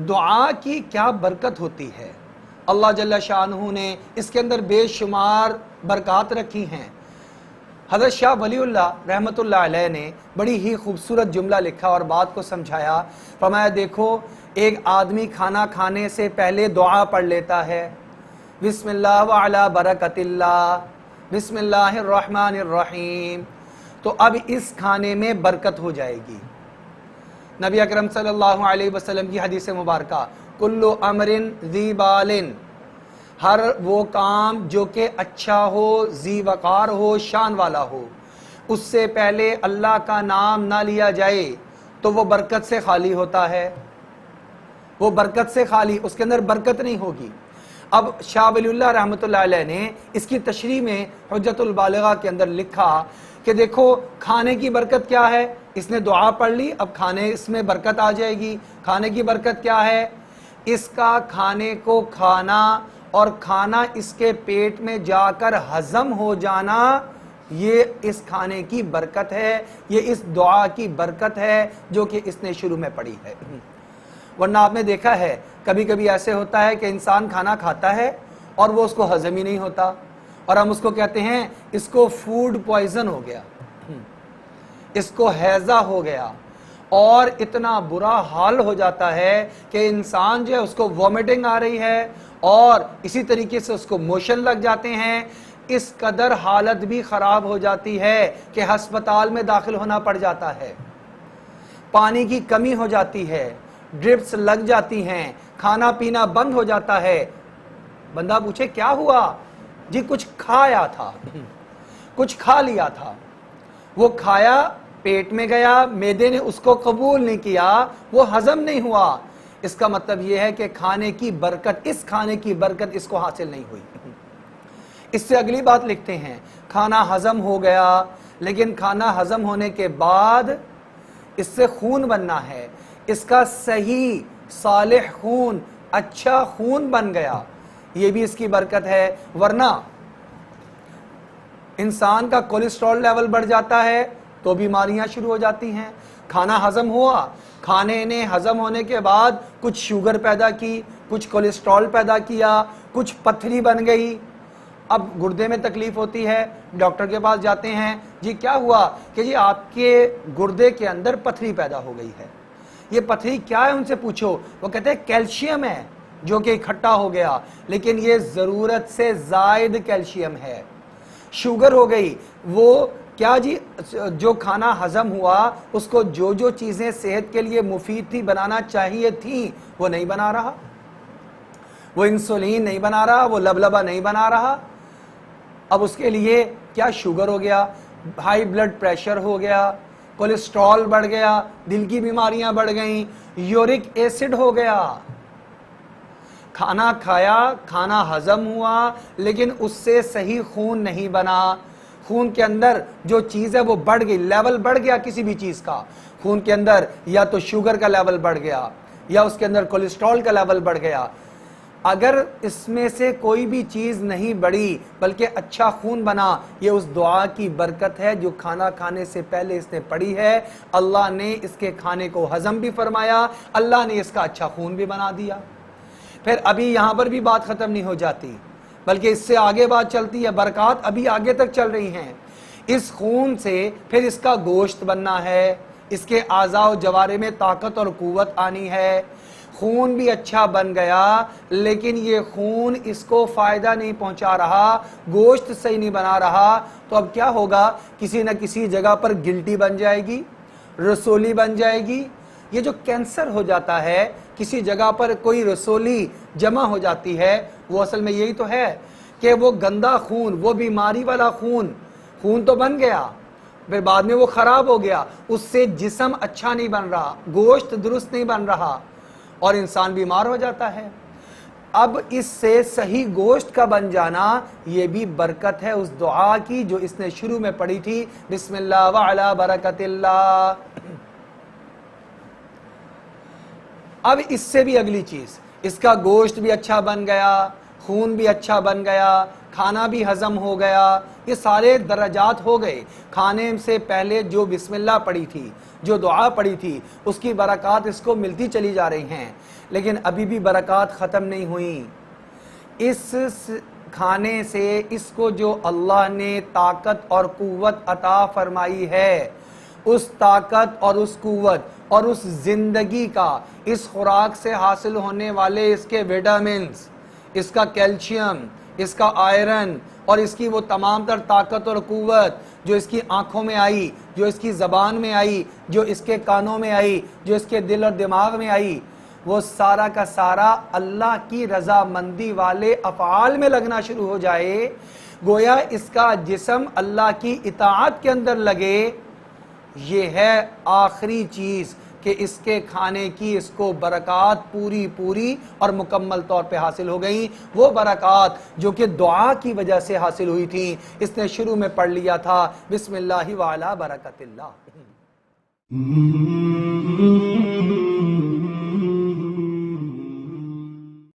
दुआ की क्या बरकत होती है। अल्लाह जल्ल शानहू ने इसके अंदर बेशुमार बरकत रखी हैं। हज़रत शाह वलीउल्लाह रहमतुल्लाह अलैह ने बड़ी ही खूबसूरत जुमला लिखा और बात को समझाया। फरमाया, देखो एक आदमी खाना खाने से पहले दुआ पढ़ लेता है, बिस्मिल्लाह व अला बरकतिल्लाह, बिस्मिल्लाहिर्रहमानिर्रहीम, तो अब इस खाने में बरकत हो जाएगी। नबी अकरम सल्लल्लाहु अलैहि वसल्लम की हदीस मुबारका, कुल्लु अमरिन ज़ी बालिन, हर वो काम जो कि अच्छा हो, ज़ी वक़ार हो, शान वाला हो, उससे पहले अल्लाह का नाम ना लिया जाए तो वो बरकत से खाली होता है। वो बरकत से खाली, उसके अंदर बरकत नहीं होगी। अब शाह वलीउल्लाह रहमतुल्लाह अलैह ने इसकी तशरीह में हुज्जतुल बालिगा के अंदर लिखा कि देखो खाने की बरकत क्या है। इसने दुआ पढ़ ली, अब खाने इसमें बरकत आ जाएगी। खाने की बरकत क्या है? इसका खाने को खाना और खाना इसके पेट में जाकर हजम हो जाना, ये इस खाने की बरकत है, ये इस दुआ की बरकत है जो कि इसने शुरू में पढ़ी है। वरना आपने देखा है कभी कभी ऐसे होता है कि इंसान खाना खाता है और वो उसको हजम ही नहीं होता, और हम उसको कहते हैं इसको फूड पॉइजन हो गया, इसको हैजा हो गया, और इतना बुरा हाल हो जाता है कि इंसान जो है उसको वॉमिटिंग आ रही है और इसी तरीके से उसको मोशन लग जाते हैं। इस कदर हालत भी खराब हो जाती है कि अस्पताल में दाखिल होना पड़ जाता है। पानी की कमी हो जाती है, ड्रिप्स लग जाती हैं, खाना पीना बंद हो जाता है। बंदा पूछे क्या हुआ? जी कुछ खाया था, कुछ खा लिया था, वो खाया पेट में गया, मैदे ने उसको कबूल नहीं किया, वो हजम नहीं हुआ। इसका मतलब यह है कि खाने की बरकत, इस खाने की बरकत इसको हासिल नहीं हुई। इससे अगली बात लिखते हैं, खाना हजम हो गया, लेकिन खाना हजम होने के बाद इससे खून बनना है, इसका सही सालिह खून, अच्छा खून बन गया, ये भी इसकी बरकत है। वरना इंसान का कोलेस्ट्रॉल लेवल बढ़ जाता है तो बीमारियां शुरू हो जाती हैं। खाना हजम हुआ, खाने ने हजम होने के बाद कुछ शुगर पैदा की, कुछ कोलेस्ट्रॉल पैदा किया, कुछ पथरी बन गई। अब गुर्दे में तकलीफ होती है, डॉक्टर के पास जाते हैं, जी क्या हुआ? कि जी आपके गुर्दे के अंदर पथरी पैदा हो गई है। ये पथरी क्या है उनसे पूछो, वो कहते हैं कैल्शियम है जो कि इकट्ठा हो गया, लेकिन ये ज़रूरत से ज़ायद कैल्शियम है। शुगर हो गई, वो क्या जी जो खाना हजम हुआ उसको जो जो चीज़ें सेहत के लिए मुफीद थी, बनाना चाहिए थी, वो नहीं बना रहा। वो इंसुलिन नहीं बना रहा, वो लबलबा नहीं बना रहा। अब उसके लिए क्या शुगर हो गया, हाई ब्लड प्रेशर हो गया, कोलेस्ट्रॉल बढ़ गया, दिल की बीमारियां बढ़ गईं, यूरिक एसिड हो गया। खाना खाया, खाना हजम हुआ, लेकिन उससे सही खून नहीं बना। खून के अंदर जो चीज़ है वो बढ़ गई, लेवल बढ़ गया किसी भी चीज़ का। खून के अंदर या तो शुगर का लेवल बढ़ गया या उसके अंदर कोलेस्ट्रॉल का लेवल बढ़ गया। अगर इसमें से कोई भी चीज़ नहीं बढ़ी बल्कि अच्छा खून बना, ये उस दुआ की बरकत है जो खाना खाने से पहले इसने पढ़ी है। अल्लाह ने इसके खाने को हजम भी फरमाया, अल्लाह ने इसका अच्छा खून भी बना दिया। फिर अभी यहाँ पर भी बात ख़त्म नहीं हो जाती, बल्कि इससे आगे बात चलती है, बरकत अभी आगे तक चल रही हैं। इस खून से फिर इसका गोश्त बनना है, इसके आज़ा व जवारे में ताकत और क़ुव्वत आनी है। खून भी अच्छा बन गया, लेकिन ये खून इसको फ़ायदा नहीं पहुंचा रहा, गोश्त सही नहीं बना रहा, तो अब क्या होगा? किसी न किसी जगह पर गिल्टी बन जाएगी, रसोली बन जाएगी। ये जो कैंसर हो जाता है, किसी जगह पर कोई रसोली जमा हो जाती है, वो असल में यही तो है कि वो गंदा खून, वो बीमारी वाला खून, खून तो बन गया, फिर बाद में वो ख़राब हो गया, उससे जिस्म अच्छा नहीं बन रहा, गोश्त दुरुस्त नहीं बन रहा और इंसान बीमार हो जाता है। अब इससे सही गोश्त का बन जाना, ये भी बरकत है उस दुआ की जो इसने शुरू में पढ़ी थी, बिस्मिल्लाह व अला बरकतिल्लाह। अब इससे भी अगली चीज़, इसका गोश्त भी अच्छा बन गया, خون بھی اچھا بن گیا، کھانا بھی ہضم ہو گیا، یہ سارے درجات ہو گئے۔ کھانے سے پہلے جو بسم اللہ پڑھی تھی، جو دعا پڑھی تھی، اس کی برکات اس کو ملتی چلی جا رہی ہیں، لیکن ابھی بھی برکات ختم نہیں ہوئیں۔ اس کھانے سے اس کو جو اللہ نے طاقت اور قوت عطا فرمائی ہے، اس طاقت اور اس قوت اور اس زندگی کا اس خوراک سے حاصل ہونے والے اس کے وٹامنز، اس کا کیلشیم، اس کا آئرن اور اس کی وہ تمام تر طاقت اور قوت جو اس کی آنکھوں میں آئی، جو اس کی زبان میں آئی، جو اس کے کانوں میں آئی، جو اس کے دل اور دماغ میں آئی، وہ سارا کا سارا اللہ کی رضامندی والے افعال میں لگنا شروع ہو جائے، گویا اس کا جسم اللہ کی اطاعت کے اندر لگے۔ یہ ہے آخری چیز کہ اس کے کھانے کی اس کو برکات پوری اور مکمل طور پہ حاصل ہو گئیں، وہ برکات جو کہ دعا کی وجہ سے حاصل ہوئی تھیں۔ اس نے شروع میں پڑھ لیا تھا بسم اللہ وعلی برکت اللہ۔